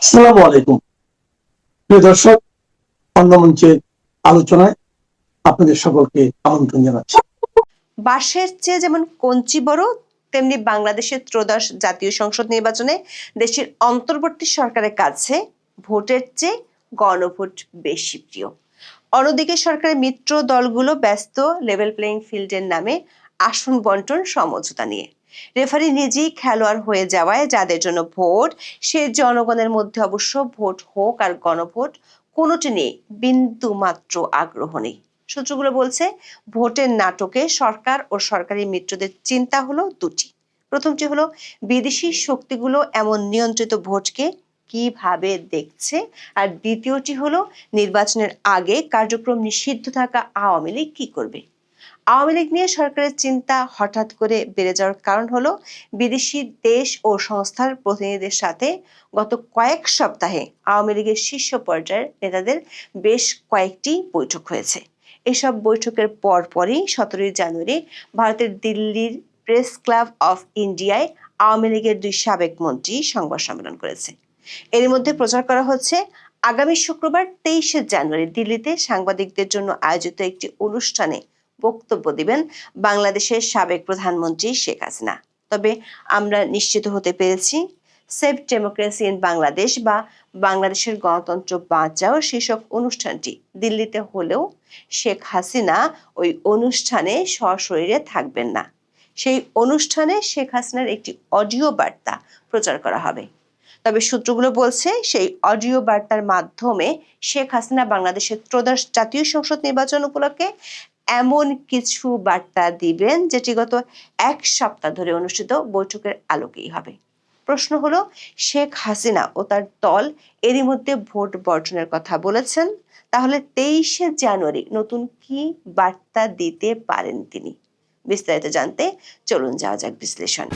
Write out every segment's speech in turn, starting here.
আসসালামু আলাইকুম। প্রিয় দর্শক, অন্ধমঞ্চের আলোচনায় আপনাদের সকলকে আমন্ত্রণ জানাচ্ছি। বাঁশের চেয়ে যেমন কঞ্চি বড়, তেমনি বাংলাদেশের ত্রয়োদশ জাতীয় সংসদ নির্বাচনে দেশের অন্তর্বর্তী সরকারের কাছে ভোটের চেয়ে গণভোট বেশি প্রিয়। অন্যদিকে সরকারের মিত্র দলগুলো ব্যস্ত লেভেল প্লেইং ফিল্ডের নামে আসন বন্টন সমঝোতা নিয়ে। রেফারি নিজেই খেলোয়াড় হয়ে যাওয়ায় যাদের জন্য ভোট, সে জনগণের মধ্যে অবশ্য ভোট হোক আর গণভোট, কোনোটি নিয়ে বিন্দু মাত্র আগ্রহ নেই। সূত্রগুলো বলছে, ভোটের নাটকে সরকার ও সরকারি মিত্রদের চিন্তা হলো দুটি। প্রথমটি হলো বিদেশি শক্তিগুলো এমন নিয়ন্ত্রিত ভোটকে কিভাবে দেখছে, আর দ্বিতীয়টি হলো নির্বাচনের আগে কার্যক্রম নিষিদ্ধ থাকা আওয়ামী লীগ কি করবে। আওয়ামী লীগ নিয়ে সরকারের চিন্তা হঠাৎ করে বেড়ে যাওয়ার কারণ হলো বিদেশি দেশ ও সংস্থার প্রতিনিধিদের সাথে গত কয়েক সপ্তাহে আওয়ামী লীগের শীর্ষ পর্যায়ের নেতাদের বেশ কয়েকটি বৈঠক হয়েছে। এসব বৈঠকের পরপরই 17 জানুয়ারি ভারতের দিল্লির প্রেস ক্লাব অফ ইন্ডিয়ায় আওয়ামী লীগের দুই সাবেক মন্ত্রী সংবাদ সম্মেলন করেছে। এর মধ্যে প্রচার করা হচ্ছে আগামী শুক্রবার 23 জানুয়ারি দিল্লিতে সাংবাদিকদের জন্য আয়োজিত একটি অনুষ্ঠানে বক্তব্য দিবেন বাংলাদেশের সাবেক প্রধানমন্ত্রী শেখ হাসিনা। তবে আমরা নিশ্চিত হতে পেরেছি, সেভ ডেমোক্রেসি ইন বাংলাদেশ বা বাংলাদেশের গণতন্ত্র বাঁচাও শীর্ষক অনুষ্ঠানটি দিল্লিতে হলেও শেখ হাসিনা ওই অনুষ্ঠানে সশরীরে থাকবেন না। সেই অনুষ্ঠানে শেখ হাসিনার একটি অডিও বার্তা প্রচার করা হবে। তবে সূত্রগুলো বলছে, সেই অডিও বার্তার মাধ্যমে শেখ হাসিনা বাংলাদেশের ত্রয়োদশ জাতীয় সংসদ নির্বাচন উপলক্ষে এমন কিছু বার্তা দিবেন যেটি গত এক সপ্তাহ ধরে অনুষ্ঠিত বৈঠকের আলোকেই হবে। প্রশ্ন হলো, শেখ হাসিনা ও তার দল এরই মধ্যে ভোট বর্জনের কথা বলেছেন, তাহলে 23 জানুয়ারি নতুন কি বার্তা দিতে পারেন তিনি? বিস্তারিত জানতে চলুন যাওয়া যাক বিশ্লেষণ।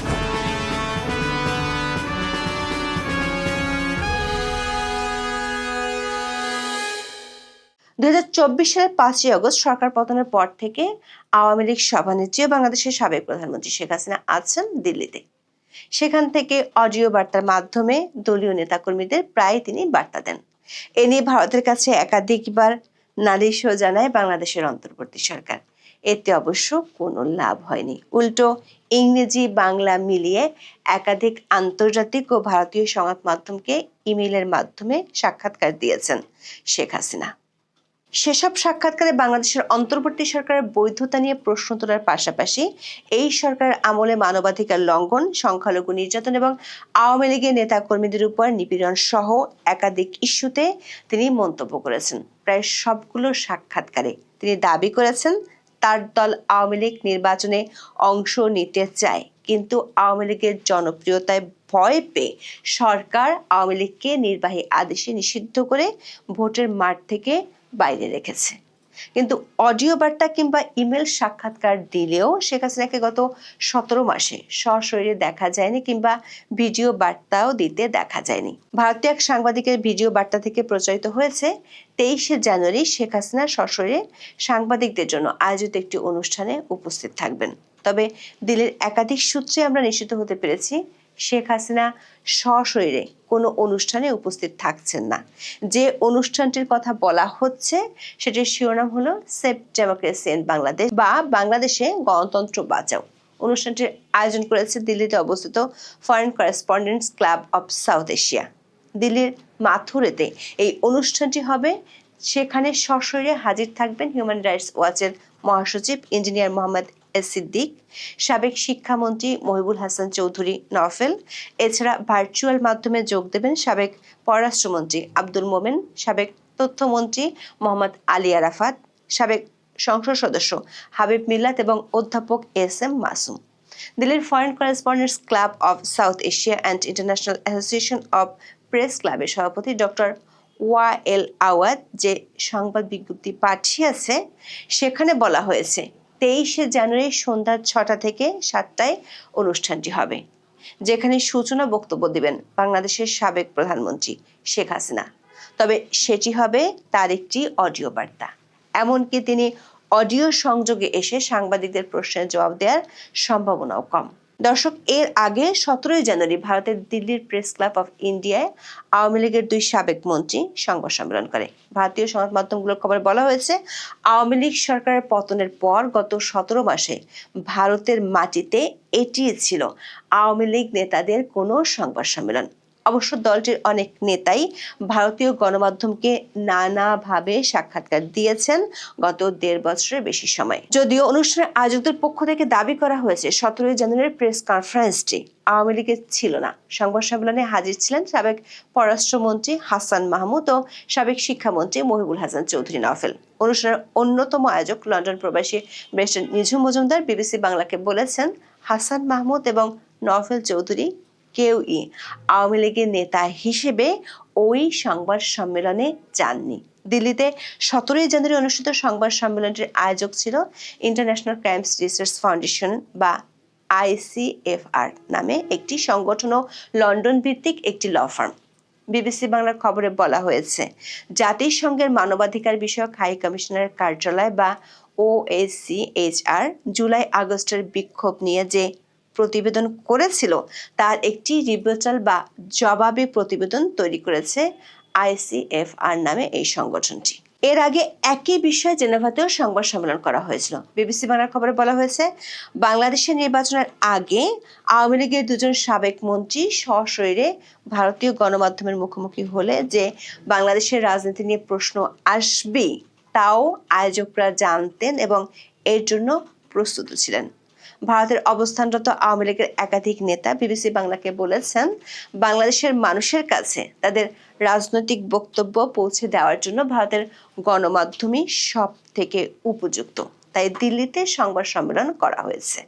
2024 সালের 5ই আগস্ট সরকার পতনের পর থেকে আওয়ামী লীগ সভানেত্রী ও বাংলাদেশের সাবেক প্রধানমন্ত্রী শেখ হাসিনা আছেন দিল্লিতে। সেখান থেকে অডিও বার্তার মাধ্যমে দলীয় নেতাকর্মীদের প্রায় তিনি বার্তা দেন। এ নিয়ে ভারতের কাছে একাধিকবার নালিশও জানায় বাংলাদেশের অন্তর্বর্তী সরকার। এতে অবশ্য কোনো লাভ হয়নি। উল্টো ইংরেজি বাংলা মিলিয়ে একাধিক আন্তর্জাতিক ও ভারতীয় সংবাদ মাধ্যমকে ইমেইলের মাধ্যমে সাক্ষাৎকার দিয়েছেন শেখ হাসিনা। সেসব সাক্ষাৎকারে বাংলাদেশের অন্তর্বর্তী সরকারের বৈধতা নিয়ে প্রশ্ন তোলার পাশাপাশি এই সরকারের আমলে মানবাধিকার লঙ্ঘন, সংখ্যালঘু নির্যাতন এবং আওয়ামী লীগের নেতা কর্মীদের উপর নিপীড়ন সহ একাধিক ইস্যুতে তিনি মন্তব্য করেছেন। প্রায় সবগুলো সাক্ষাৎকারে তিনি দাবি করেছেন তার দল আওয়ামী লীগ নির্বাচনে অংশ নিতে চায়, কিন্তু আওয়ামী লীগের জনপ্রিয়তায় ভয় পেয়ে সরকার আওয়ামী লীগকে নির্বাহী আদেশে নিষিদ্ধ করে ভোটের মাঠ থেকে বাইরে রেখেছে। কিন্তু অডিও বার্তা কিংবা ইমেল সাক্ষাৎকার দিলেও শেখ হাসিনাকে গত 17 মাসে সশরীরে দেখা যায়নি, কিংবা ভিডিও বার্তাও দিতে দেখা যায়নি। ভারতীয় এক সাংবাদিকের ভিডিও বার্তা থেকে প্রচারিত হয়েছে 23 জানুয়ারি শেখ হাসিনা সশরীরে সাংবাদিকদের জন্য আয়োজিত একটি অনুষ্ঠানে উপস্থিত থাকবেন। তবে দিল্লির একাধিক সূত্রে আমরা নিশ্চিত হতে পেরেছি, শেখ হাসিনা সশরীরে কোনো অনুষ্ঠানে উপস্থিত থাকছেন না। যে অনুষ্ঠানটির কথা বলা হচ্ছে সেটির শিরোনাম হলো সেভ ডেমোক্রেসি ইন বাংলাদেশ বা বাংলাদেশে গণতন্ত্র বাঁচাও। অনুষ্ঠানটির আয়োজন করেছে দিল্লিতে অবস্থিত foreign correspondents club of south Asia. দিল্লির মাথুরেতে এই অনুষ্ঠানটি হবে। সেখানে সশরীরে হাজির থাকবেন হিউম্যান রাইটস ওয়াচের মহাসচিব ইঞ্জিনিয়ার মোহাম্মদ সিদ্দিক, সাবেক শিক্ষামন্ত্রী মহিবুল হাসান চৌধুরী নওফেল। এছাড়া ভার্চুয়াল মাধ্যমে যোগ দেবেন সাবেক পররাষ্ট্রমন্ত্রী আব্দুল মোমেন, সাবেক তথ্যমন্ত্রী মোহাম্মদ আলী আরাফাত, সাবেক সংসদ সদস্য হাবিব মিল্লাত এবং অধ্যাপক এস.এম. মাসুম। দিল্লির foreign correspondents club of south Asia and international association of press ক্লাবের সভাপতি ডক্টর ওয়াএল আওয়াদ যে সংবাদ বিজ্ঞপ্তি পাঠিয়েছে সেখানে বলা হয়েছে 23 জানুয়ারি সন্ধ্যা 6টা থেকে 7টায় অনুষ্ঠানটি হবে, যেখানে সূচনা বক্তব্য দিবেন বাংলাদেশের সাবেক প্রধানমন্ত্রী শেখ হাসিনা। তবে সেটি হবে তার একটি অডিও বার্তা। এমনকি তিনি অডিও সংযোগে এসে সাংবাদিকদের প্রশ্নের জবাব দেওয়ার সম্ভাবনাও কম। দর্শক, এর আগে 17 জানুয়ারি ভারতের দিল্লির প্রেস ক্লাব অফ ইন্ডিয়ায় আওয়ামী লীগের 2 সাবেক মন্ত্রী সংবাদ সম্মেলন করে। ভারতীয় সংবাদ মাধ্যমগুলোর খবরে বলা হয়েছে, আওয়ামী লীগ সরকারের পতনের পর গত 17 মাসে ভারতের মাটিতে এটিই ছিল আওয়ামী লীগ নেতাদের কোনো সংবাদ সম্মেলন। অবশ্য দলটির অনেক নেতাই ভারতীয় গণমাধ্যমকে নানাভাবে সাক্ষাৎকার দিয়েছেন গত 1.5 বছরের বেশি সময়। যদিও অনুষ্ঠানের আয়োজকদের পক্ষ থেকে দাবি করা হয়েছে 17 জানুয়ারির প্রেস কনফারেন্সটি আওয়ামী লীগের ছিল না। সংবাদ সম্মেলনে হাজির ছিলেন সাবেক পররাষ্ট্রমন্ত্রী হাসান মাহমুদ ও সাবেক শিক্ষামন্ত্রী মহিবুল হাসান চৌধুরী নওফেল। অনুষ্ঠানের অন্যতম আয়োজক লন্ডন প্রবাসী ব্যারিস্টার নিঝুম মজুমদার বিবিসি বাংলাকে বলেছেন, হাসান মাহমুদ এবং নওফেল চৌধুরী কেউই আওয়ামী লীগের নেতা হিসেবে ওই সংবাদ সম্মেলনে যাননি। দিল্লিতে 17 জানুয়ারি অনুষ্ঠিত সংবাদ সম্মেলনটির আয়োজক ছিল ইন্টারন্যাশনাল ক্রাইমস রিসার্চ ফাউন্ডেশন বা ICFR নামে একটি সংগঠন ও লন্ডন ভিত্তিক একটি ল ফার্ম। বিবিসি বাংলার খবরে বলা হয়েছে, জাতিসংঘের মানবাধিকার বিষয়ক হাই কমিশনারের কার্যালয় বা OHCHR জুলাই আগস্টের বিক্ষোভ নিয়ে যে প্রতিবেদন করেছিল তার একটি রিপোর্টাল বা জবাবি প্রতিবেদন তৈরি করেছে ICFR নামে এই সংগঠনটি। এর আগে একই বিষয়ে জেনেভাতেও সংবাদ সম্মেলন করা হয়েছিল। বিবিসি বাংলার খবরে বলা হয়েছে, বাংলাদেশের নির্বাচনের আগে আওয়ামী লীগের 2 সাবেক মন্ত্রী সশরীরে ভারতীয় গণমাধ্যমের মুখোমুখি হলে যে বাংলাদেশের রাজনীতি নিয়ে প্রশ্ন আসবেই তাও আয়োজকরা জানতেন এবং এর জন্য প্রস্তুত ছিলেন। ভারতের অবস্থানরত আওয়ামী লীগের একাধিক নেতা বিবিসি বাংলাকে বলেছেন, বাংলাদেশের মানুষের কাছে তাদের রাজনৈতিক বক্তব্য পৌঁছে দেওয়ার জন্য ভারতের গণমাধ্যমই সব থেকে উপযুক্ত। তাই দিল্লিতে সংবাদ সম্মেলন করা হয়েছে।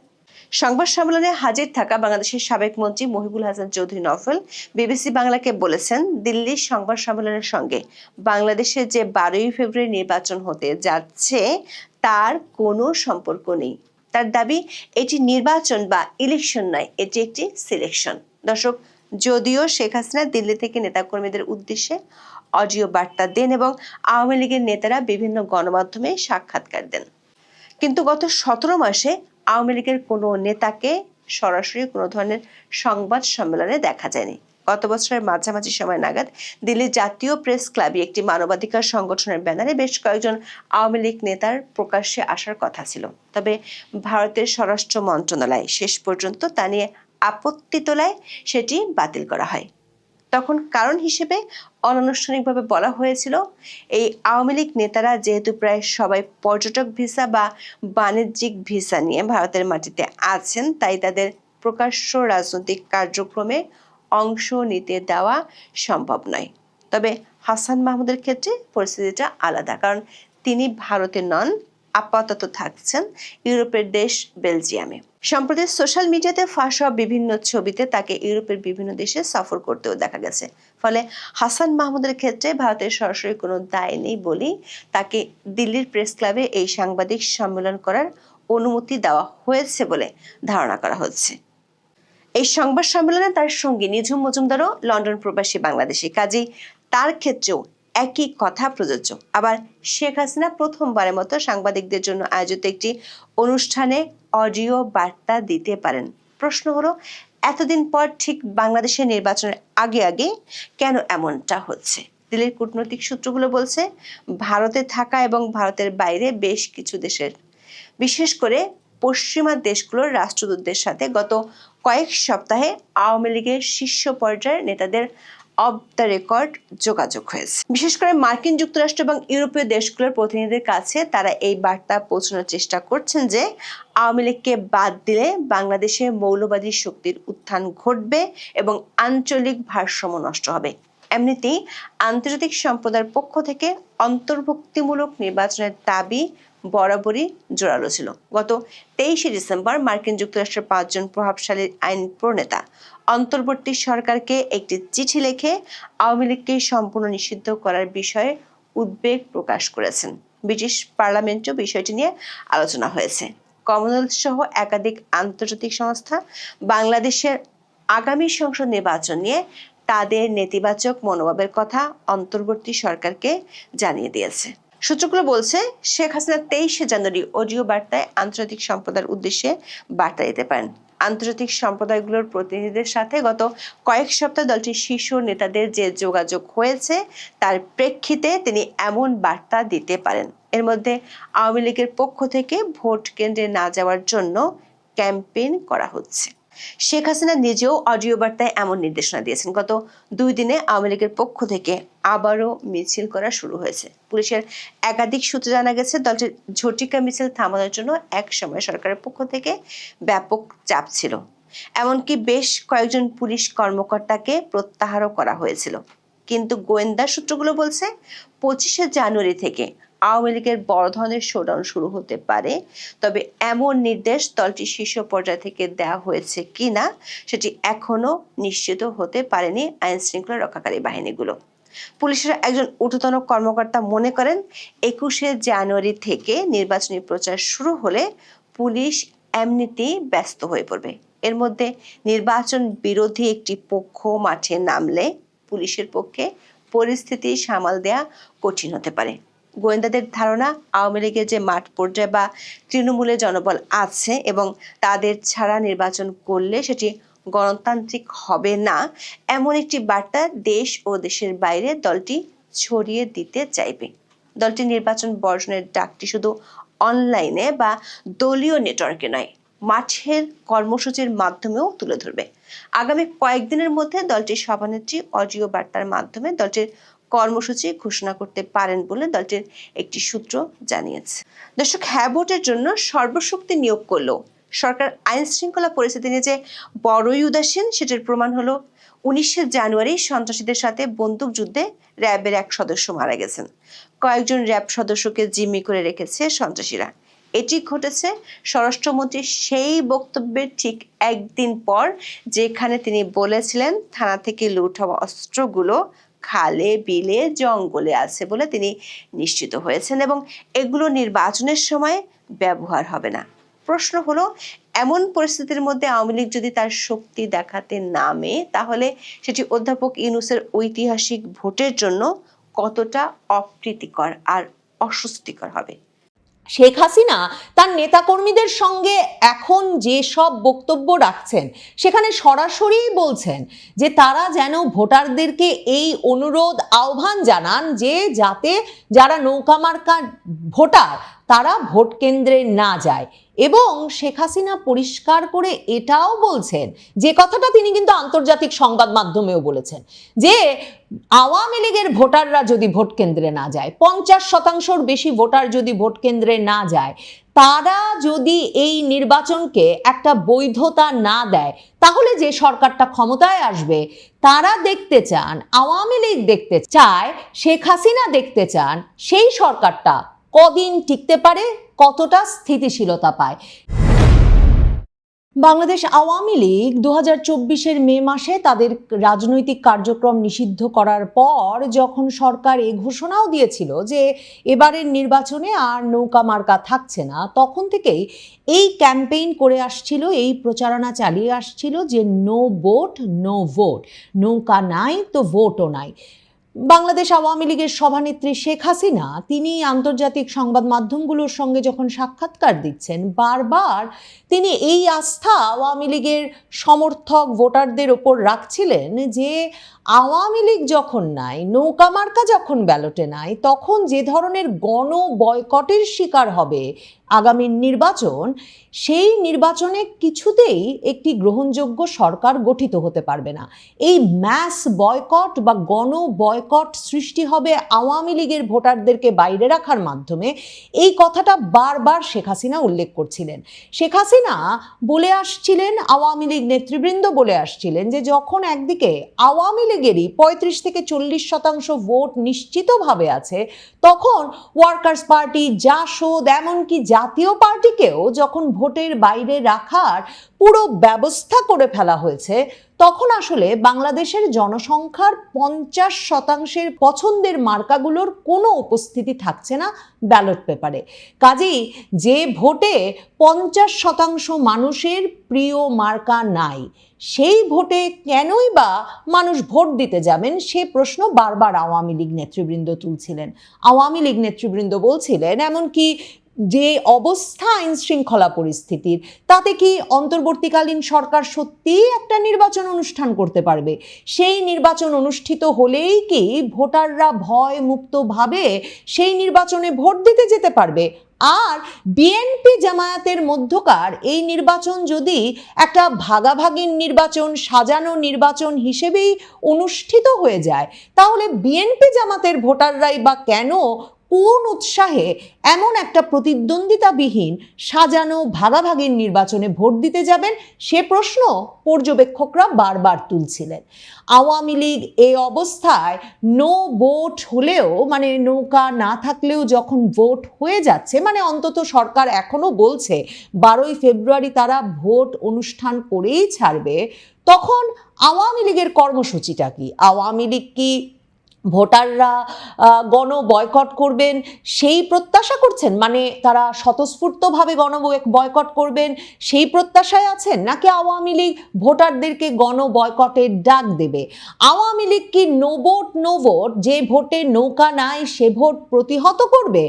সংবাদ সম্মেলনে হাজির থাকা বাংলাদেশের সাবেক মন্ত্রী মহিবুল হাসান চৌধুরী নওফেল বিবিসি বাংলাকে বলেছেন, দিল্লির সংবাদ সম্মেলনের সঙ্গে বাংলাদেশে যে 12 ফেব্রুয়ারি নির্বাচন হতে যাচ্ছে তার কোনো সম্পর্ক নেই। তার দাবি, এটি নির্বাচন বা ইলেকশন নয়, এটি একটি সিলেকশন। দর্শক, যদিও শেখ হাসিনা দিল্লি থেকে নেতাকর্মীদের উদ্দেশ্যে অডিও বার্তা দেন এবং আওয়ামী লীগের নেতারা বিভিন্ন গণমাধ্যমে সাক্ষাৎকার দেন, কিন্তু গত 17 মাসে আওয়ামী লীগের কোনো নেতাকে সরাসরি কোনো ধরনের সংবাদ সম্মেলনে দেখা যায়নি। গত বছরের মাঝামাঝি সময় নাগাদ দিল্লির জাতীয় প্রেস ক্লাবে একটি মানবাধিকার সংগঠনের ব্যানারে বেশ কয়েকজন আওয়ামী লীগ নেতার প্রকাশ্যে আসার কথা ছিল, তবে ভারতের স্বরাষ্ট্র মন্ত্রণালয় শেষ পর্যন্ত তা নিয়ে আপত্তি তোলায় সেটি বাতিল করা হয়। তখন কারণ হিসেবে অনানুষ্ঠানিকভাবে বলা হয়েছিল, এই আওয়ামী লীগ নেতারা যেহেতু প্রায় সবাই পর্যটক ভিসা বা বাণিজ্যিক ভিসা নিয়ে ভারতের মাটিতে আছেন, তাই তাদের প্রকাশ্য রাজনৈতিক কার্যক্রমে অংশ নিতে দেওয়া সম্ভব নয়। তবে হাসান মাহমুদের ক্ষেত্রে পরিস্থিতিটা আলাদা, কারণ তিনি ভারতে নন, আপাতত থাকছেন ইউরোপের দেশ বেলজিয়ামে। সম্প্রতি সোশ্যাল মিডিয়াতে ফাঁস হওয়া বিভিন্ন ছবিতে তাকে ইউরোপের বিভিন্ন দেশে সফর করতেও দেখা গেছে। ফলে হাসান মাহমুদের ক্ষেত্রে ভারতের সরাসরি কোনো দায় নেই বলেই তাকে দিল্লির প্রেস ক্লাবে এই সাংবাদিক সম্মেলন করার অনুমতি দেওয়া হয়েছে বলে ধারণা করা হচ্ছে। এই সংবাদ সম্মেলনে তার সঙ্গী নিঝুম মজুমদারও লন্ডন প্রবাসী বাংলাদেশী, কাজেই তার ক্ষেত্রেও একই কথা প্রযোজ্য। আবার শেখ হাসিনা প্রথমবারের মতো সাংবাদিকদের জন্য আয়োজিত একটি অনুষ্ঠানে অডিও বার্তা দিতে পারেন। প্রশ্ন হলো, এতদিন পর ঠিক বাংলাদেশের নির্বাচনের আগে আগে কেন এমনটা হচ্ছে? দিল্লির কূটনৈতিক সূত্রগুলো বলছে, ভারতে থাকা এবং ভারতের বাইরে বেশ কিছু দেশের, বিশেষ করে পশ্চিমা দেশগুলোর রাষ্ট্রদূতদের সাথে গত কয়েক সপ্তাহে আওয়ামী লীগের শীর্ষ পর্যায়ের নেতাদের অফ দ্য রেকর্ড যোগাযোগ হয়েছে। বিশেষ করে মার্কিন যুক্তরাষ্ট্র এবং ইউরোপীয় দেশগুলোর প্রতিনিধিদের কাছে তারা এই বার্তা পৌঁছানোর চেষ্টা করছেন যে আওয়ামী লীগকে বাদ দিলে বাংলাদেশে মৌলবাদী শক্তির উত্থান ঘটবে এবং আঞ্চলিক ভারসাম্য নষ্ট হবে। এমনিতেই আন্তর্জাতিক সম্প্রদায়ের পক্ষ থেকে অন্তর্ভুক্তিমূলক নির্বাচনের দাবি বরাবরই জোরালো ছিল। গত 23 ডিসেম্বর মার্কিন যুক্তরাষ্ট্রের 5 জন প্রভাবশালী আইন প্রণেতা অন্তর্বর্তী সরকারকে একটি চিঠি লিখে আওয়ামী লীগকে সম্পূর্ণ নিষিদ্ধ করার বিষয়ে উদ্বেগ প্রকাশ করেছেন। ব্রিটিশ পার্লামেন্টেও বিষয়টি নিয়ে আলোচনা হয়েছে। কমনওয়েলথ সহ একাধিক আন্তর্জাতিক সংস্থা বাংলাদেশের আগামী সংসদ নির্বাচন নিয়ে তাদের নেতিবাচক মনোভাবের কথা অন্তর্বর্তী সরকারকে জানিয়ে দিয়েছে। সূত্রগুলো বলছে, শেখ হাসিনা 23 জানুয়ারি অডিও বার্তায় আন্তর্জাতিক সম্প্রদায়ের উদ্দেশ্যে বার্তা দিতে পারেন। আন্তর্জাতিক সম্প্রদায়গুলোর প্রতিনিধিদের সাথে গত কয়েক সপ্তাহ দলটির শীর্ষ নেতাদের যে যোগাযোগ হয়েছে তার প্রেক্ষিতে তিনি এমন বার্তা দিতে পারেন। এর মধ্যে আওয়ামী লীগের পক্ষ থেকে ভোট কেন্দ্রে না যাওয়ার জন্য ক্যাম্পেইন করা হচ্ছে। শেখ হাসিনা নিজেও অডিও বার্তায় এমন নির্দেশনা দিয়েছেন। গত 2 দিনে আওয়ামী লীগের পক্ষ থেকে আবারও মিছিল করা শুরু হয়েছে। পুলিশের একাধিক সূত্রে জানা গেছে দলটির ঝটিকা মিছিল থামানোর জন্য এক সময় সরকারের পক্ষ থেকে ব্যাপক চাপ ছিল। এমনকি বেশ কয়েকজন পুলিশ কর্মকর্তাকে প্রত্যাহারও করা হয়েছিল। কিন্তু গোয়েন্দা সূত্রগুলো বলছে 25শে জানুয়ারি থেকে আওয়ামী লীগের বড় ধরনের শোডাউন শুরু হতে পারে। তবে এমন নির্দেশ দলটির শীর্ষ পর্যায় থেকে দেওয়া হয়েছে কিনা সেটি এখনো নিশ্চিত হতে পারেনি আইন শৃঙ্খলা রক্ষাকারী বাহিনীগুলো। পুলিশের একজন ঊর্ধ্বতন কর্মকর্তা মনে করেন 21শে জানুয়ারি থেকে নির্বাচনী প্রচার শুরু হলে পুলিশ এমনিতেই ব্যস্ত হয়ে পড়বে। এর মধ্যে নির্বাচন বিরোধী একটি পক্ষ মাঠে নামলে পুলিশের পক্ষে পরিস্থিতি সামাল দেয়া কঠিন হতে পারে। গোয়েন্দাদের ধারণা আওয়ামী লীগের যে মাঠ পর্যায়ে বা তৃণমূলে জনবল আছে এবং তাদের ছাড়া নির্বাচন করলে সেটি গণতান্ত্রিক হবে না, এমন একটি বার্তা দেশ ও দেশের বাইরে দলটি ছড়িয়ে দিতে চাইবে। দলটি নির্বাচন বর্জনের ডাকটি শুধু অনলাইনে বা দলীয় নেটওয়ার্কে নয়, মাঠের কর্মসূচির মাধ্যমেও তুলে ধরবে। আগামী কয়েকদিনের মধ্যে দলটির সভানেত্রী অডিও বার্তার মাধ্যমে দলটির কর্মসূচি ঘোষণা করতে পারেন বলে দলটির একটি সূত্র জানিয়েছে। দর্শক, হ্যাঁ ভোটের জন্য সর্বশক্তি নিয়োগ করলেও সরকার আইন শৃঙ্খলা পরিস্থিতি নিয়ে যে বড়ই উদাসীন সেটার প্রমাণ হলো 19শে জানুয়ারি সন্ত্রাসীদের সাথে বন্দুক যুদ্ধে র্যাবের এক সদস্য মারা গেছেন। কয়েকজন র্যাব সদস্যকে জিম্মি করে রেখেছে সন্ত্রাসীরা। এটি ঘটেছে স্বরাষ্ট্রমন্ত্রীর সেই বক্তব্যের ঠিক একদিন পর, যেখানে তিনি বলেছিলেন থানা থেকে লুট হওয়া অস্ত্রগুলো খালে বিলে জঙ্গলে আছে বলে তিনি নিশ্চিত হয়েছেন এবং এগুলো নির্বাচনের সময় ব্যবহার হবে না। প্রশ্ন হলো, এমন পরিস্থিতির মধ্যে আওয়ামী লীগ যদি তার শক্তি দেখাতে নামে তাহলে সেটি অধ্যাপক ইউনূসের ঐতিহাসিক ভোটের জন্য কতটা অপ্রীতিকর আর অস্বস্তিকর হবে। শেখ হাসিনা তার নেতাকর্মীদের সঙ্গে এখন যে সব বক্তব্য রাখছেন সেখানে সরাসরি বলছেন যে তারা যেন ভোটারদেরকে এই অনুরোধ আহ্বান জানান যে যাতে যারা নৌকা মার্কা ভোটার তারা ভোট কেন্দ্রে না যায়। এবং শেখ হাসিনা পরিষ্কার করে এটাও বলছেন, যে কথাটা তিনি কিন্তু আন্তর্জাতিক সংবাদ মাধ্যমেও বলেছেন, যে আওয়ামী লীগের ভোটাররা যদি ভোট কেন্দ্রে না যায়, 50% বেশি ভোটার যদি ভোট কেন্দ্রে না যায়, তারা যদি এই নির্বাচনকে একটা বৈধতা না দেয়, তাহলে যে সরকারটা ক্ষমতায় আসবে তারা দেখতে চান, আওয়ামী লীগ দেখতে চায়, শেখ হাসিনা দেখতে চান সেই সরকারটা কদিন টিকতে পারে, কতটা স্থিতিশীলতা পায়। বাংলাদেশ আওয়ামী লীগ 2024-এর মে মাসে তাদের রাজনৈতিক কার্যক্রম নিষিদ্ধ করার পর যখন সরকার এই ঘোষণাও দিয়েছিল যে এবারের নির্বাচনে আর নৌকা মার্কা থাকছে না, তখন থেকেই এই ক্যাম্পেইন করে আসছিল, এই প্রচারণা চালিয়ে আসছিল যে নো ভোট নো ভোট, নৌকা নাই তো ভোটও নাই। বাংলাদেশ আওয়ামী লীগের সভানেত্রী শেখ হাসিনা তিনি আন্তর্জাতিক সংবাদ মাধ্যমগুলোর সঙ্গে যখন সাক্ষাৎকার দিচ্ছেন, বারবার তিনি এই আস্থা আওয়ামী লীগের সমর্থক ভোটারদের ওপর রাখছিলেন যে আওয়ামী লীগ যখন নাই, নৌকা মার্কা যখন ব্যালটে নাই, তখন যে ধরনের গণ বয়কটের শিকার হবে আগামী নির্বাচন, সেই নির্বাচনে কিছুতেই একটি গ্রহণযোগ্য সরকার গঠিত হতে পারবে না। এই ম্যাস বয়কট বা গণ বয়কট সৃষ্টি হবে আওয়ামী লীগের ভোটারদেরকে বাইরে রাখার মাধ্যমে, এই কথাটা বারবার শেখ হাসিনা উল্লেখ করছিলেন। শেখ হাসিনা বলে আসছিলেন, আওয়ামী লীগ নেতৃবৃন্দ বলে আসছিলেন যে যখন একদিকে আওয়ামী লীগেরই 35-40% ভোট নিশ্চিতভাবে আছে, তখন ওয়ার্কার্স পার্টি, জাসদ, এমনকি জাতীয় পার্টিকেও যখন ভোটের বাইরে রাখার পুরো ব্যবস্থা করে ফেলা হয়েছে, তখন আসলে বাংলাদেশের জনসংখ্যার 50% পছন্দের মার্কাগুলোর কোনো উপস্থিতি থাকছে না ব্যালট পেপারে। কাজেই যে ভোটে 50% মানুষের প্রিয় মার্কা নাই, সেই ভোটে কেনই বা মানুষ ভোট দিতে যাবেন, সে প্রশ্ন বারবার আওয়ামী লীগ নেতৃবৃন্দ তুলছিলেন। আওয়ামী লীগ নেতৃবৃন্দ বলছিলেন, এমনকি যে অবস্থা আইন শৃঙ্খলা পরিস্থিতির, তাতে কি অন্তর্বর্তীকালীন সরকার সত্যিই একটা নির্বাচন অনুষ্ঠান করতে পারবে? সেই নির্বাচন অনুষ্ঠিত হলেই কি ভোটাররা ভয় মুক্তভাবে সেই নির্বাচনে ভোট দিতে যেতে পারবে? আর বিএনপি জামায়াতের মধ্যকার এই নির্বাচন যদি একটা ভাগাভাগির নির্বাচন, সাজানো নির্বাচন হিসেবেই অনুষ্ঠিত হয়ে যায়, তাহলে বিএনপি জামাতের ভোটাররাই বা কেন, কোন উৎসাহে এমন একটা প্রতিদ্বন্দ্বিতাবিহীন সাজানো ভাগাভাগির নির্বাচনে ভোট দিতে যাবেন, সে প্রশ্ন পর্যবেক্ষকরা বারবার তুলছিলেন। আওয়ামী লীগ এই অবস্থায় নো ভোট হলেও, মানে নৌকা না থাকলেও যখন ভোট হয়ে যাচ্ছে, মানে অন্তত সরকার এখনো বলছে 12ই ফেব্রুয়ারি তারা ভোট অনুষ্ঠান করেই ছাড়বে, তখন আওয়ামী লীগের কর্মসূচিটা কি? আওয়ামী লীগ কি ভোটাররা গণ বয়কট করবেন সেই প্রত্যাশা করছেন? মানে তারা স্বতঃস্ফূর্তভাবে গণ বয়কট করবেন সেই প্রত্যাশায় আছেন, নাকি আওয়ামী লীগ ভোটারদেরকে গণ বয়কটের ডাক দেবে? আওয়ামী লীগ কি নো ভোট, যে ভোটে নৌকা নাই সে ভোট প্রতিহত করবে?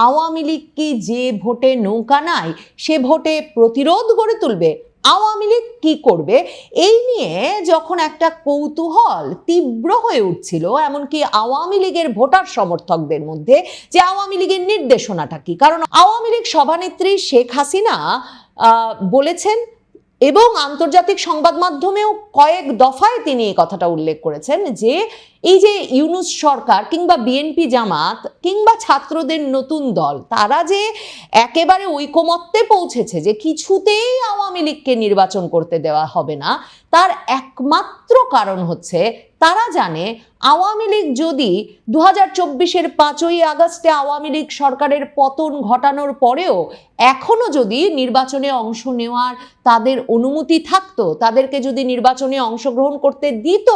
আওয়ামী লীগ কি যে ভোটে নৌকা নাই সে ভোটে প্রতিরোধ গড়ে তুলবে? আওয়ামী লীগ কি করবে? এই নিয়ে যখন একটা কৌতূহল তীব্র হয়ে উঠছিল, এমনকি আওয়ামী লীগের ভোটার সমর্থকদের মধ্যে, যে আওয়ামী লীগের নির্দেশনাটা কি। কারণ আওয়ামী লীগ সভানেত্রী শেখ হাসিনা বলেছেন, এবং আন্তর্জাতিক সংবাদ মাধ্যমেও কয়েক দফায় তিনি এই কথাটা উল্লেখ করেছেন, যে এই যে ইউনূস সরকার কিংবা বিএনপি জামাত কিংবা ছাত্রদের নতুন দল, তারা যে একেবারে ঐকমত্যে পৌঁছেছে যে কিছুতেই আওয়ামী লীগকে নির্বাচন করতে দেওয়া হবে না, তার একমাত্র কারণ হচ্ছে তারা জানে আওয়ামী লীগ যদি 2024-এর 5ই আগস্টে আওয়ামী লীগ সরকারের পতন ঘটানোর পরেও এখনো যদি নির্বাচনে অংশ নেওয়ার তাদের অনুমতি থাকতো, তাদেরকে যদি নির্বাচনে অংশগ্রহণ করতে দিত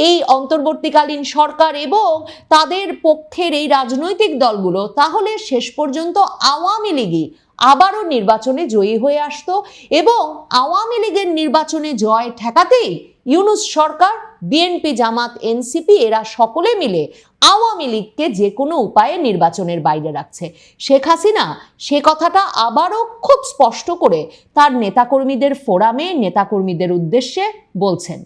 এই অন্তর্বর্তীকালীন সরকার এবং তাদের পক্ষের এই রাজনৈতিক দলগুলো, তাহলে শেষ পর্যন্ত আওয়ামী লীগই আবারও নির্বাচনে জয়ী হয়ে আসতো, এবং আওয়ামী লীগের নির্বাচনে জয় ঠেকাতেই ইউনূস সরকার, বিএনপি জামাত, এনসিপি এরা সকলে মিলে আওয়ামী লীগকে যে কোনো উপায়ে নির্বাচনের বাইরে রাখছে। শেখ হাসিনা সে কথাটা আবারও খুব স্পষ্ট করে তার নেতাকর্মীদের ফোরামে নেতাকর্মীদের উদ্দেশ্যে বলছেন।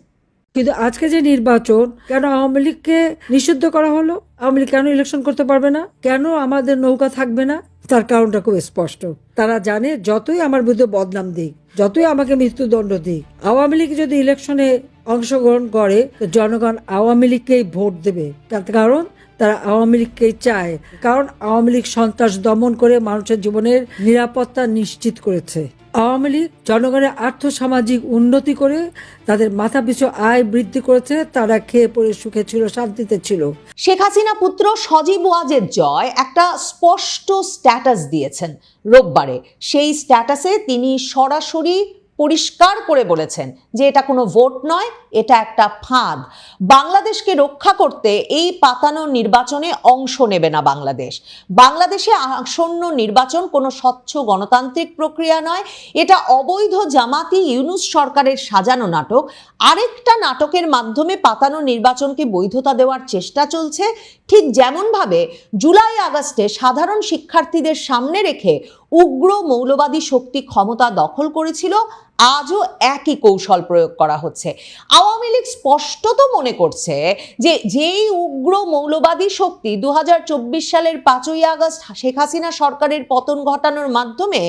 কিন্তু আজকে যে নির্বাচন, কেন আওয়ামী লীগকে নিষিদ্ধ করা হলো? আওয়ামী লীগ কেন ইলেকশন করতে পারবে না? কেন আমাদের নৌকা থাকবে না? তার কারণটা খুব স্পষ্ট। তারা জানে যতই আমার বিরুদ্ধে বদনাম দিক, যতই আমাকে মৃত্যুদণ্ড দিক, আওয়ামী লীগ যদি ইলেকশনে অংশগ্রহণ করে জনগণ আওয়ামী লীগকেই ভোট দেবে। তার কারণ তারা আওয়ামী লীগকেই চায়, কারণ আওয়ামী লীগ সন্ত্রাস দমন করে মানুষের জীবনের নিরাপত্তা নিশ্চিত করেছে। আওয়ামী লীগ জনগণের আর্থসামাজিক উন্নতি করে তাদের মাথাপিছু আয় বৃদ্ধি করেছে, তারা খেয়ে পড়ে সুখে ছিল, শান্তিতে ছিল। শেখ হাসিনা পুত্র সজীব ওয়াজেদ জয় একটা স্পষ্ট স্ট্যাটাস দিয়েছেন রোববারে। সেই স্ট্যাটাসে তিনি সরাসরি পরিষ্কার করে বলেছেন যে এটা কোনো ভোট নয়, এটা একটা ফাঁদ। বাংলাদেশকে রক্ষা করতে এই পাতানো নির্বাচনে অংশ নেবে না বাংলাদেশ। বাংলাদেশে আসন্ন নির্বাচন কোনো স্বচ্ছ গণতান্ত্রিক প্রক্রিয়া নয়, এটা অবৈধ জামাতি ইউনূস সরকারের সাজানো নাটক। আরেকটা নাটকের মাধ্যমে পাতানো নির্বাচনকে বৈধতা দেওয়ার চেষ্টা চলছে, ঠিক যেমনভাবে জুলাই আগস্টে সাধারণ শিক্ষার্থীদের সামনে রেখে উগ্র মৌলবাদী শক্তি ক্ষমতা দখল করেছিল, আজও একই কৌশল প্রয়োগ করা হচ্ছে। আওয়ামী লীগ স্পষ্টত মনে করছে যে যেই উগ্র মৌলবাদী শক্তি 2024 সালের 5ই আগস্ট শেখ হাসিনা সরকারের পতন ঘটানোর মাধ্যমে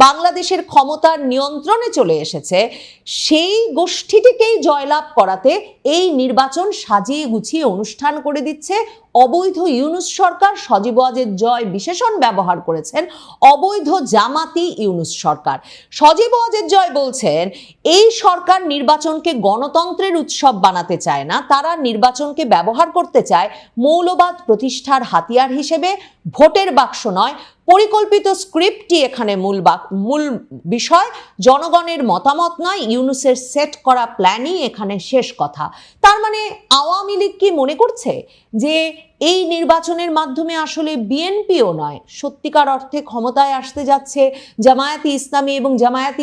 বাংলাদেশের ক্ষমতার নিয়ন্ত্রণে চলে এসেছে, সেই গোষ্ঠীটিকেই জয়লাভ করাতে এই নির্বাচন সাজিয়ে গুছিয়ে অনুষ্ঠান করে দিচ্ছে অবৈধ ইউনূস সরকার। সজীব ওয়াজেদ জয় বিশেষণ ব্যবহার করেছেন অবৈধ জামাতি ইউনূস সরকার। সজীব ওয়াজেদ জয় বলছেন এই সরকার নির্বাচনকে গণতন্ত্রের উৎসব বানাতে চায় না, তারা নির্বাচনকে ব্যবহার করতে চায় মৌলবাদ প্রতিষ্ঠার হাতিয়ার হিসেবে। ভোটের বাক্স নয়, পরিকল্পিত স্ক্রিপ্টই এখানে মূল বিষয়, জনগণের মতামত নয়, ইউনূসের সেট করা প্ল্যানই এখানে শেষ কথা। তার মানে আওয়ামী লীগ কি মনে করছে যে এই নির্বাচনের মাধ্যমে আসলে বিএনপিও নয়, সত্যিকার অর্থে ক্ষমতায় আসতে যাচ্ছে জামায়াতে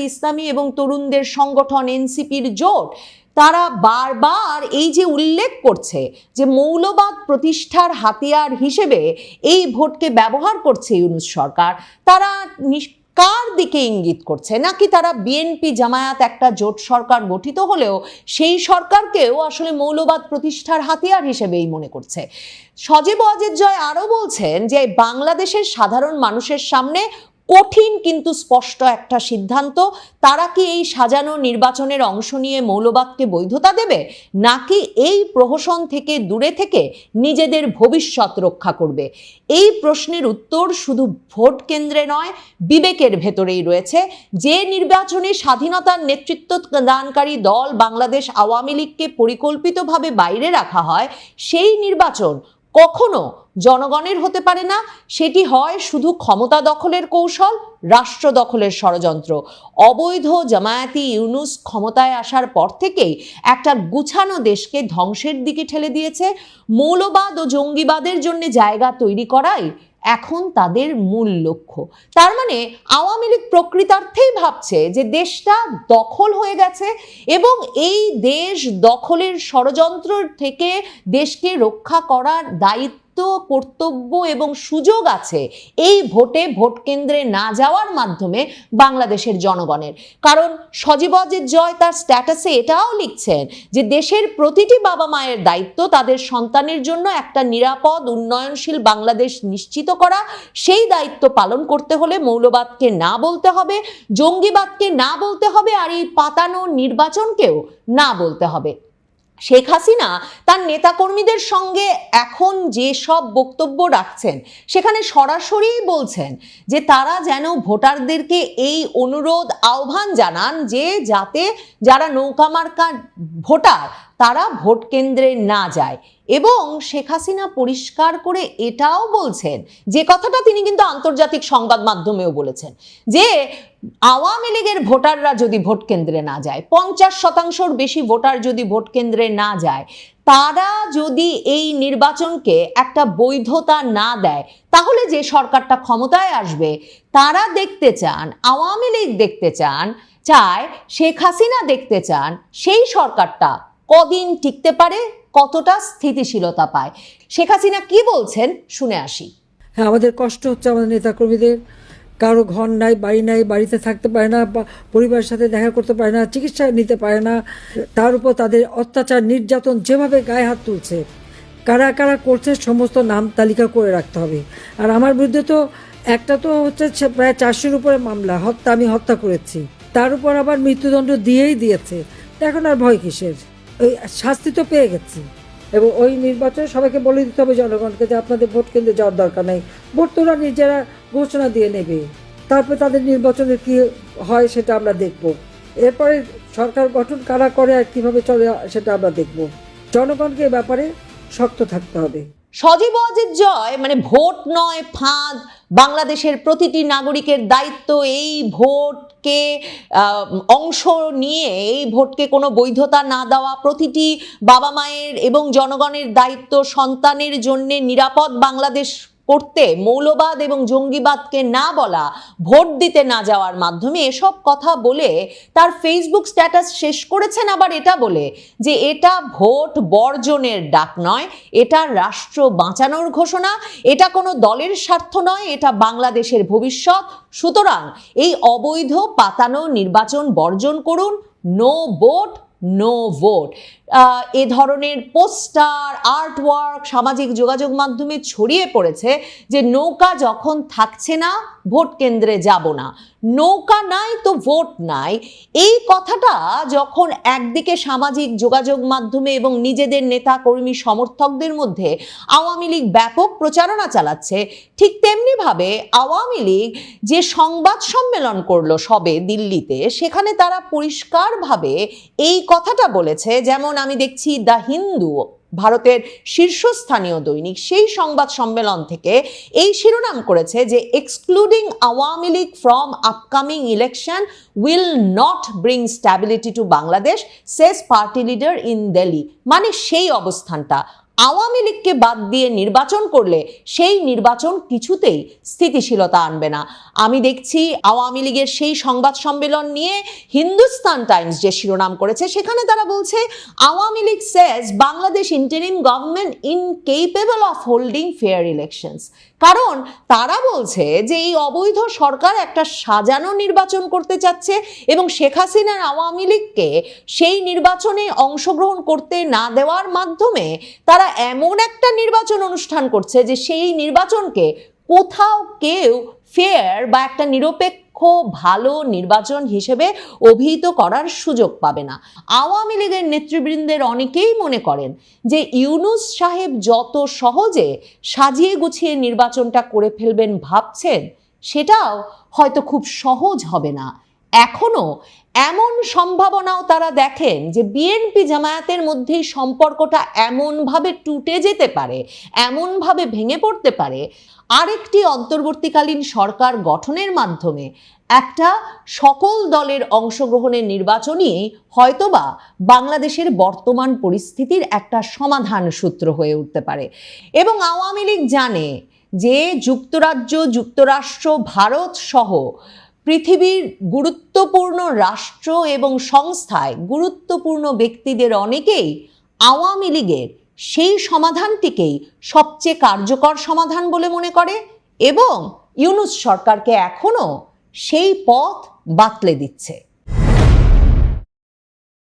ইসলামী এবং তরুণদের সংগঠন এনসিপির জোট? তারা বারবার এই যে উল্লেখ করছে যে মৌলবাদ প্রতিষ্ঠার হাতিয়ার হিসেবে এই ভোটকে ব্যবহার করছে ইউনূস সরকার, তারা কার দিকে ইঙ্গিত করছে? নাকি তারা বিএনপি জামায়াত একটা জোট সরকার গঠিত হলেও সেই সরকারকেও আসলে মৌলবাদ প্রতিষ্ঠার হাতিয়ার হিসেবেই মনে করছে? সজীব ওয়াজেদ জয় আরো বলছেন যে বাংলাদেশের সাধারণ মানুষের সামনে কঠিন কিন্তু স্পষ্ট একটা সিদ্ধান্ত, তারা কি এই সাজানো নির্বাচনের অংশ নিয়ে মৌলবাদকে বৈধতা দেবে, নাকি এই প্রহসন থেকে দূরে থেকে নিজেদের ভবিষ্যৎ রক্ষা করবে? এই প্রশ্নের উত্তর শুধু ভোট কেন্দ্রে নয়, বিবেকের ভেতরেই রয়েছে। যে নির্বাচনে স্বাধীনতার নেতৃত্ব দানকারী দল বাংলাদেশ আওয়ামী লীগকে পরিকল্পিতভাবে বাইরে রাখা হয়, সেই নির্বাচন কখনো জনগণের হতে পারে না। সেটি হয় শুধু ক্ষমতা দখলের কৌশল, রাষ্ট্র দখলের ষড়যন্ত্র। অবৈধ জামায়াতি ইউনূস ক্ষমতায় আসার পর থেকেই একটা গুছানো দেশকে ধ্বংসের দিকে ঠেলে দিয়েছে। মৌলবাদ ও জঙ্গিবাদের জন্য জায়গা তৈরি করাই এখন তাদের মূল লক্ষ্য। তার মানে আওয়ামী লীগ প্রকৃতার্থেই ভাবছে যে দেশটা দখল হয়ে গেছে এবং এই দেশ দখলের ষড়যন্ত্র থেকে দেশকে রক্ষা করার দায়িত্ব, কর্তব্য এবং সুযোগ আছে এই ভোট কেন্দ্রে না যাওয়ার মাধ্যমে বাংলাদেশের জনগণের। কারণ সজীব ওয়াজেদ জয় তার স্ট্যাটাসে এটাও লিখছেন যে দেশের প্রতিটি বাবা মায়ের দায়িত্ব তাদের সন্তানের জন্য একটা নিরাপদ উন্নয়নশীল বাংলাদেশ নিশ্চিত করা। সেই দায়িত্ব পালন করতে হলে মৌলবাদকে না বলতে হবে, জঙ্গিবাদকে না বলতে হবে, আর এই পাতানো নির্বাচনকেও না বলতে হবে। শেখ হাসিনা তার নেতাকর্মীদের সঙ্গে এখন যে সব বক্তব্য রাখছেন সেখানে সরাসরি বলছেন যে তারা যেন ভোটারদেরকে এই অনুরোধ আহ্বান জানান যে যাতে যারা নৌকা মার্কা ভোটার তারা ভোট কেন্দ্রে না যায়। এবং শেখ হাসিনা পরিষ্কার করে এটাও বলছেন, যে কথাটা তিনি কিন্তু আন্তর্জাতিক সংবাদ মাধ্যমেও বলেছেন, যে আওয়ামী লীগের ভোটাররা যদি ভোট কেন্দ্রে না যায়, 50% বেশি ভোটার যদি ভোট কেন্দ্রে না যায়, তারা যদি এই নির্বাচনকে একটা বৈধতা না দেয়, তাহলে যে সরকারটা ক্ষমতায় আসবে তারা দেখতে চান, আওয়ামী লীগ দেখতে চায়, শেখ হাসিনা দেখতে চান সেই সরকারটা কদিন টিকতে পারে, কতটা স্থিতিশীলতা পায়। শেখ হাসিনা কি বলছেন শুনে আসি। হ্যাঁ, আমাদের কষ্ট হচ্ছে, আমাদের নেতাকর্মীদের কারো ঘর নাই, বাড়ি নাই, বাড়িতে থাকতে পারে না, বা পরিবারের সাথে দেখা করতে পারে না, চিকিৎসা নিতে পারে না। তার উপর তাদের অত্যাচার, নির্যাতন যেভাবে গায়ে হাত তুলছে, কারা কারা করছে সমস্ত নাম তালিকা করে রাখতে হবে। আর আমার বিরুদ্ধে তো একটা তো হচ্ছে প্রায় 400-র উপরে মামলা, আমি হত্যা করেছি, তার উপর আবার মৃত্যুদণ্ড দিয়েছে। এখন আর ভয় কিসের? ওই শাস্তি তো পেয়ে গেছি। এবং ওই নির্বাচনে সবাইকে বলে দিতে হবে জনগণকে যে আপনাদের ভোট কেন্দ্রে যাওয়ার দরকার নেই, ভোট তোরা নিজেরা ঘোষণা দিয়ে নেবে, তারপরে তাদের নির্বাচনে কি হয় সেটা আমরা দেখব। এরপরে সরকার গঠন কারা করে আর কিভাবে চলে সেটা আমরা দেখব। জনগণকে এ ব্যাপারে শক্ত থাকতে হবে। সজীব ওয়াজেদ জয় মানে ভোট নয় ফাঁদ, বাংলাদেশের প্রতিটি নাগরিকের দায়িত্ব এই ভোটকে অংশ নিয়ে এই ভোটকে কোনো বৈধতা না দেওয়া, প্রতিটি বাবা মায়ের এবং জনগণের দায়িত্ব সন্তানের জন্য নিরাপদ বাংলাদেশ করতে মৌলবাদ এবং জঙ্গিবাদকে না বলা, ভোট দিতে না যাওয়ার মাধ্যমে এসব কথা বলে তার ফেসবুক স্ট্যাটাস শেষ করেছেন আবার এটা বলে যে এটা ভোট বর্জনের ডাক নয়, এটা রাষ্ট্র বাঁচানোর ঘোষণা, এটা কোনো দলের স্বার্থ নয়, এটা বাংলাদেশের ভবিষ্যৎ। সুতরাং এই অবৈধ পাতানো নির্বাচন বর্জন করুন, নো ভোট নো ভোট। এ ধরনের পোস্টার, আর্টওয়ার্ক সামাজিক যোগাযোগ মাধ্যমে ছড়িয়ে পড়েছে যে নৌকা যখন থাকছে না ভোট কেন্দ্রে যাব না, নৌকা নাই তো ভোট নাই। এই কথাটা যখন একদিকে সামাজিক যোগাযোগ মাধ্যমে এবং নিজেদের নেতা কর্মী সমর্থকদের মধ্যে আওয়ামী লীগ ব্যাপক প্রচারণা চালাচ্ছে, ঠিক তেমনি ভাবে আওয়ামী লীগ যে সংবাদ সম্মেলন করলো সবে দিল্লিতে, সেখানে তারা পরিষ্কারভাবে এই কথাটা বলেছে। যেমন আমি দেখছি দ্য হিন্দু, ভারতের শীর্ষস্থানীয় দৈনিক, সেই সংবাদ সম্মেলন থেকে এই শিরোনাম করেছে যে excluding Awami League from upcoming election will not bring stability to Bangladesh, says party leader in Delhi. মানে সেই অবস্থানটা, আওয়ামী লীগকে বাদ দিয়ে নির্বাচন করলে সেই নির্বাচন কিছুতেই স্থিতিশীলতা আনবে না। আমি দেখছি আওয়ামী লীগের সেই সংবাদ সম্মেলন নিয়ে হিন্দুস্তান টাইমস যে শিরোনাম করেছে, সেখানে তারা বলছে Awami League says Bangladesh interim government incapable of holding fair elections. কারণ তারা বলছে যে এই অবৈধ সরকার একটা সাজানো নির্বাচন করতে চাচ্ছে এবং শেখ হাসিনার আওয়ামী লীগকে সেই নির্বাচনে অংশগ্রহণ করতে না দেওয়ার মাধ্যমে তারা এমন একটা নির্বাচন অনুষ্ঠান করছে যে সেই নির্বাচনকে কোথাও কেউ ফেয়ার বা একটা নিরপেক্ষ ভালো নির্বাচন হিসেবে অভিহিত করার সুযোগ পাবে না। আওয়ামী লীগের নেতৃবৃন্দের অনেকেই মনে করেন যে ইউনূস সাহেব যত সহজে সাজিয়ে গুছিয়ে নির্বাচনটা করে ফেলবেন ভাবছেন, সেটাও হয়তো খুব সহজ হবে না। এখনো এমন সম্ভাবনাও তারা দেখেন যে বিএনপি জামায়াতের মধ্যেই সম্পর্কটা এমনভাবে টুটে যেতে পারে, এমনভাবে ভেঙে পড়তে পারে, আরেকটি অন্তর্বর্তীকালীন সরকার গঠনের মাধ্যমে একটা সকল দলের অংশগ্রহণের নির্বাচনই হয়তোবা বাংলাদেশের বর্তমান পরিস্থিতির একটা সমাধান সূত্র হয়ে উঠতে পারে। এবং আওয়ামী লীগ জানে যে যুক্তরাজ্য, যুক্তরাষ্ট্র, ভারত সহ পৃথিবীর গুরুত্বপূর্ণ রাষ্ট্র এবং সংস্থায় গুরুত্বপূর্ণ ব্যক্তিদের অনেকেই আওয়ামী লীগের সেই সমাধানটিকেই সবচেয়ে কার্যকর সমাধান বলে মনে করে এবং ইউনূস সরকারকে এখনো সেই পথ বাতলে দিচ্ছে।